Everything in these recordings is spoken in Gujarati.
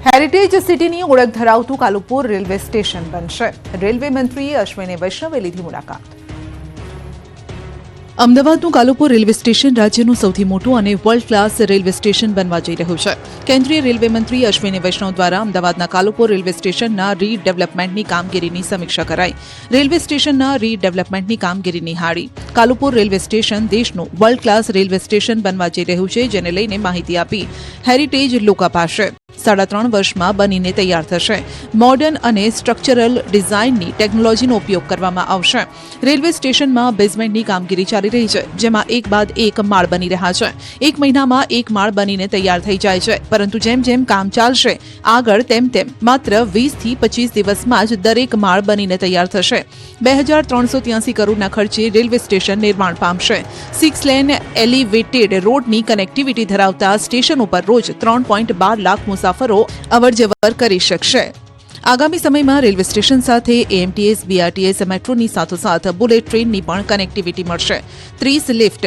હેરિટેજ સિટીની ઓળખ ધરાવતું કાલુપુર રેલવે સ્ટેશન બનશે. રેલવે મંત્રી અશ્વિની વૈષ્ણવે લીધી મુલાકાત. અમદાવાદનું કાલુપુર રેલવે સ્ટેશન રાજ્યનું સૌથી મોટું અને વર્લ્ડ ક્લાસ રેલવે સ્ટેશન બનવા જઈ રહ્યું છે. કેન્દ્રીય રેલવે મંત્રી અશ્વિની વૈષ્ણવ દ્વારા અમદાવાદના કાલુપુર રેલવે સ્ટેશનના રીડેવલપમેન્ટની કામગીરીની સમીક્ષા કરાઈ. રેલવે સ્ટેશનના રીડેવલપમેન્ટની કામગીરી નિહાળી. કાલુપુર રેલવે સ્ટેશન દેશનું વર્લ્ડ ક્લાસ રેલવે સ્ટેશન બનવા જઈ રહ્યું છે, જેને લઈને માહિતી આપી. હેરિટેજ લોકાપાશે 3.5 વર્ષમાં બનીને તૈયાર થશે. મોડર્ન અને સ્ટ્રક્ચરલ ડિઝાઇનની ટેકનોલોજીનો ઉપયોગ કરવામાં આવશે. રેલવે સ્ટેશનમાં બેઝમેન્ટની કામગીરી ચાલી રહી છે, જેમાં એક બાદ એક માળ બની રહ્યા છે. 1 મહિનામાં એક માળ બનીને તૈયાર થઈ જાય છે, પરંતુ જેમ જેમ કામ ચાલશે આગળ તેમ માત્ર 20 થી 25 દિવસમાં જ દરેક માળ બનીને તૈયાર થશે. 2383 કરોડના ખર્ચે રેલવે સ્ટેશન નિર્માણ પામશે. 6 લેન એલિવેટેડ રોડની કનેક્ટિવિટી ધરાવતા સ્ટેશન ઉપર રોજ 3.12 લાખ મુસાફરો અવરજવર કરી શકશે. આગામી સમયમાં રેલવે સ્ટેશન સાથે એએમટીએસ, બીઆરટીએસ, મેટ્રોની સાથોસાથ બુલેટ ટ્રેનની પણ કનેક્ટિવિટી મળશે. 30 લિફ્ટ,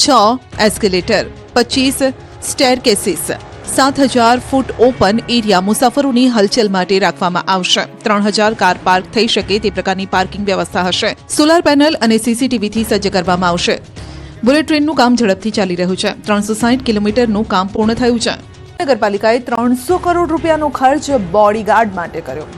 6 એસ્કેલેટર, 25 સ્ટેરકેસીસ, 7000 ફૂટ ઓપન એરિયા મુસાફરોની હલચલ માટે રાખવામાં આવશે. 3000 કાર પાર્ક થઈ શકે તે પ્રકારની પાર્કિંગ વ્યવસ્થા હશે. સોલાર પેનલ અને સીસીટીવીથી સજ્જ કરવામાં આવશે. બુલેટ ટ્રેનનું કામ ઝડપથી ચાલી રહ્યું છે. 360 કિલોમીટરનું કામ પૂર્ણ થયું છે. નગરપાલિકાએ 300 કરોડ રૂપિયાનો ખર્ચ બોડીગાર્ડ માટે કર્યો.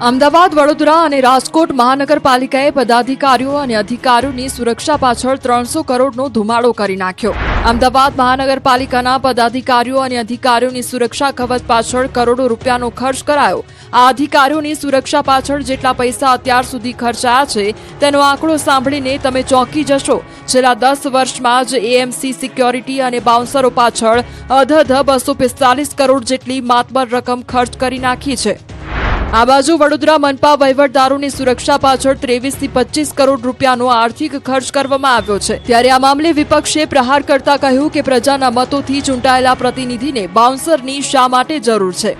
અમદાવાદ, વડોદરા અને રાજકોટ મહાનગરપાલિકાએ પદાધિકારીઓ અને અધિકારીઓની સુરક્ષા પાછળ 300 કરોડનો ધુમાડો કરી નાખ્યો. અમદાવાદ મહાનગરપાલિકાના પદાધિકારીઓ અને અધિકારીઓની સુરક્ષા કવચ પાછળ કરોડો રૂપિયાનો ખર્ચ કરાયો. આ અધિકારીઓની સુરક્ષા પાછળ જેટલા પૈસા અત્યાર સુધી ખર્ચાયા છે તેનો આંકડો સાંભળીને તમે ચોંકી જશો. છેલ્લા 10 વર્ષમાં જ એએમસી સિક્યોરિટી અને બાઉન્સરો પાછળ અધધ 245 કરોડ જેટલી માતબર રકમ ખર્ચ કરી નાખી છે. આ બાજુ વડોદરા મનપા વહીવટદારોની સુરક્ષા પાછળ 23 થી 25 કરોડ રૂપિયાનો આર્થિક ખર્ચ કરવામાં આવ્યો છે. ત્યારે આ મામલે વિપક્ષે પ્રહાર કરતા કહ્યું કે પ્રજાના મતોથી ચૂંટાયેલા પ્રતિનિધિને બાઉન્સરની શા માટે જરૂર છે.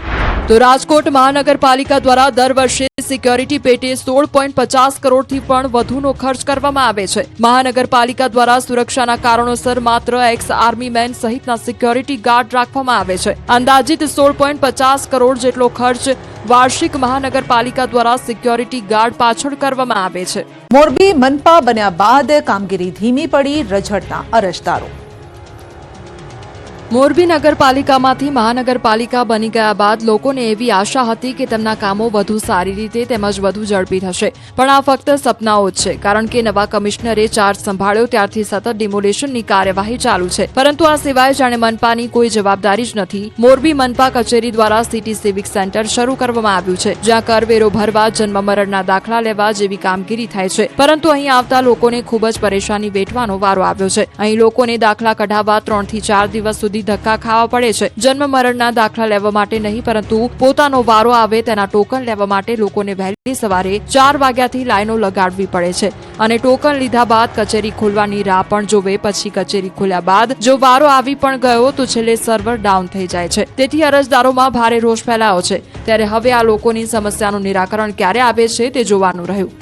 તો રાજકોટ મહાનગરપાલિકા દ્વારા દર વર્ષે સિક્યોરિટી પેટે 16.50 કરોડથી પણ વધુનો ખર્ચ કરવામાં આવે છે. મહાનગરપાલિકા દ્વારા સુરક્ષાના કારણોસર માત્ર એક્સ આર્મી મેન સહિતના સિક્યોરિટી ગાર્ડ રાખવામાં આવે છે. અંદાજિત 16.50 કરોડ જેટલો ખર્ચ વાર્ષિક મહાનગરપાલિકા દ્વારા સિક્યોરિટી ગાર્ડ પાછળ કરવામાં આવે છે. મોરબી મનપા બન્યા બાદ કામગીરી ધીમી પડી, રઝળતા અરજદારો. મોરબી નગરપાલિકામાંથી મહાનગરપાલિકા બની ગયા બાદ લોકોને એવી આશા હતી કે તેમના કામો વધુ સારી રીતે તેમજ વધુ ઝડપી થશે, પણ આ ફક્ત સપનાઓ જ છે. કારણ કે નવા કમિશનરે ચાર્જ સંભાળ્યો ત્યારથી સતત ડિમોલેશનની કાર્યવાહી ચાલુ છે, પરંતુ આ સિવાય જાણે મનપાની કોઈ જવાબદારી જ નથી. મોરબી મનપા કચેરી દ્વારા સિટી સિવિક સેન્ટર શરૂ કરવામાં આવ્યું છે, જ્યાં કરવેરો ભરવા, જન્મ મરણના દાખલા લેવા જેવી કામગીરી થાય છે, પરંતુ અહીં આવતા લોકોને ખૂબ જ પરેશાની વેઠવાનો વારો આવ્યો છે. અહીં લોકોને દાખલા કઢાવવા 3 થી 4 દિવસ સુધી ધક્કા ખાવા પડે છે. જન્મ મરણના દાખલા લેવા માટે નહીં, પરંતુ પોતાનો વારો આવે તેના ટોકન લેવા માટે લોકોને વહેલી સવારે 4 વાગ્યાથી લાઈનો લગાડવી પડે છે અને ટોકન લીધા બાદ કચેરી ખોલવાની રાહ પણ જોવે. પછી કચેરી ખોલ્યા બાદ જો વારો આવી પણ ગયો તો છેલ્લે સર્વર ડાઉન થઈ જાય છે. તેથી અરજદારોમાં ભારે રોષ ફેલાયો છે. ત્યારે હવે આ લોકોની સમસ્યાનું નિરાકરણ ક્યારે આવે છે તે જોવાનું રહ્યું.